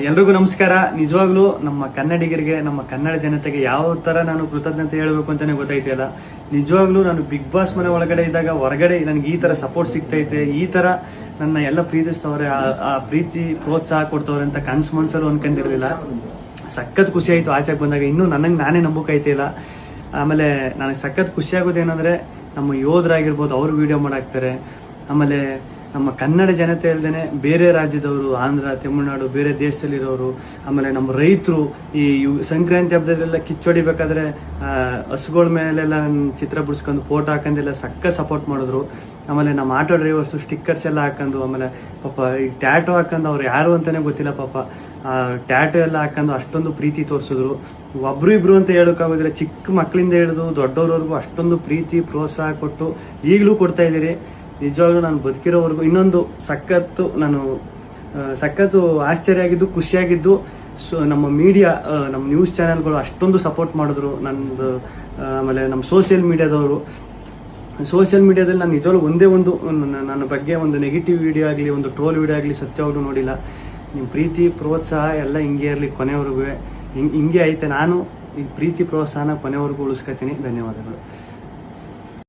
ಎಲ್ರಿಗೂ ನಮಸ್ಕಾರ. ನಿಜವಾಗ್ಲೂ ನಮ್ಮ ಕನ್ನಡಿಗರಿಗೆ, ನಮ್ಮ ಕನ್ನಡ ಜನತೆಗೆ ಯಾವ ಥರ ನಾನು ಕೃತಜ್ಞತೆ ಹೇಳಬೇಕು ಅಂತಲೇ ಗೊತ್ತಾಯ್ತಿಲ್ಲ. ನಿಜವಾಗ್ಲೂ ನಾನು ಬಿಗ್ ಬಾಸ್ ಮನೆ ಒಳಗಡೆ ಇದ್ದಾಗ ಹೊರಗಡೆ ನನಗೆ ಈ ಥರ ಸಪೋರ್ಟ್ ಸಿಗ್ತೈತೆ, ಈ ಥರ ನನ್ನ ಎಲ್ಲ ಪ್ರೀತಿಸ್ತವ್ರೆ, ಆ ಪ್ರೀತಿ ಪ್ರೋತ್ಸಾಹ ಕೊಡ್ತವ್ರೆ ಅಂತ ಕನ್ಸು ಮನ್ಸಲ್ಲೂ ಅನ್ಕೊಂಡಿರಲಿಲ್ಲ. ಸಖತ್ ಖುಷಿ ಆಯಿತು ಆಚೆಗೆ ಬಂದಾಗ. ಇನ್ನೂ ನನಗೆ ನಾನೇ ನಂಬೋಕಾಯ್ತಿಲ್ಲ. ಆಮೇಲೆ ನನಗೆ ಸಖತ್ ಖುಷಿ ಆಗೋದೇನೆಂದರೆ ನಮ್ಮ ಯೋಧರಾಗಿರ್ಬೋದು, ಅವರು ವಿಡಿಯೋ ಮಾಡಾಕ್ತಾರೆ. ಆಮೇಲೆ ನಮ್ಮ ಕನ್ನಡ ಜನತೆ ಅಲ್ಲದೆ ಬೇರೆ ರಾಜ್ಯದವರು, ಆಂಧ್ರ, ತಮಿಳುನಾಡು, ಬೇರೆ ದೇಶದಲ್ಲಿರೋರು, ಆಮೇಲೆ ನಮ್ಮ ರೈತರು ಈ ಸಂಕ್ರಾಂತಿ ಹಬ್ಬದಲ್ಲೆಲ್ಲ ಕಿಚ್ಚೊಡಿಬೇಕಾದ್ರೆ ಹಸುಗಳ ಮೇಲೆಲ್ಲ ಚಿತ್ರ ಬಿಡಿಸ್ಕೊಂಡು ಫೋಟೋ ಹಾಕೊಂಡೆಲ್ಲ ಸಕ್ಕ ಸಪೋರ್ಟ್ ಮಾಡಿದ್ರು. ಆಮೇಲೆ ನಮ್ಮ ಆಟೋ ಡ್ರೈವರ್ಸು ಸ್ಟಿಕ್ಕರ್ಸ್ ಎಲ್ಲ ಹಾಕೊಂಡು, ಆಮೇಲೆ ಪಾಪ ಈ ಟ್ಯಾಟೋ ಹಾಕೊಂಡು, ಅವ್ರು ಯಾರು ಅಂತಲೇ ಗೊತ್ತಿಲ್ಲ ಪಾಪ, ಟ್ಯಾಟೋ ಎಲ್ಲ ಹಾಕೊಂಡು ಅಷ್ಟೊಂದು ಪ್ರೀತಿ ತೋರಿಸಿದ್ರು. ಒಬ್ರು ಇಬ್ರು ಅಂತ ಹೇಳೋಕ್ಕಾಗೋದಿಲ್ಲ, ಚಿಕ್ಕ ಮಕ್ಕಳಿಂದ ಹಿಡಿದು ದೊಡ್ಡವ್ರವರೆಗೂ ಅಷ್ಟೊಂದು ಪ್ರೀತಿ ಪ್ರೋತ್ಸಾಹ ಕೊಟ್ಟು ಈಗಲೂ ಕೊಡ್ತಾ ಇದ್ದೀರಿ. ನಿಜವಾಗ್ಲೂ ನಾನು ಬದುಕಿರೋವರೆಗೂ ಇನ್ನೊಂದು ಸಖತ್ತು ಆಶ್ಚರ್ಯ ಆಗಿದ್ದು, ಖುಷಿಯಾಗಿದ್ದು. ನಮ್ಮ ಮೀಡಿಯಾ, ನಮ್ಮ ನ್ಯೂಸ್ ಚಾನೆಲ್ಗಳು ಅಷ್ಟೊಂದು ಸಪೋರ್ಟ್ ಮಾಡಿದ್ರು ನಂದು. ಆಮೇಲೆ ನಮ್ಮ ಸೋಷಿಯಲ್ ಮೀಡಿಯಾದಲ್ಲಿ ನಾನು ನಿಜವಾಗ್ಲೂ ಒಂದೇ ಒಂದು ನನ್ನ ಬಗ್ಗೆ ಒಂದು ನೆಗೆಟಿವ್ ವಿಡಿಯೋ ಆಗಲಿ, ಒಂದು ಟ್ರೋಲ್ ವಿಡಿಯೋ ಆಗಲಿ ಸತ್ಯವಾಗ್ಲೂ ನೋಡಿಲ್ಲ. ನಿಮ್ಮ ಪ್ರೀತಿ ಪ್ರೋತ್ಸಾಹ ಎಲ್ಲ ಹಿಂಗೆ ಇರಲಿ, ಕೊನೆವರೆಗೂ ಹಿಂಗೆ ಐತೆ. ನಾನು ಈ ಪ್ರೀತಿ ಪ್ರೋತ್ಸಾಹನ ಕೊನೆವರೆಗೂ ಉಳಿಸ್ಕೊತೀನಿ. ಧನ್ಯವಾದಗಳು.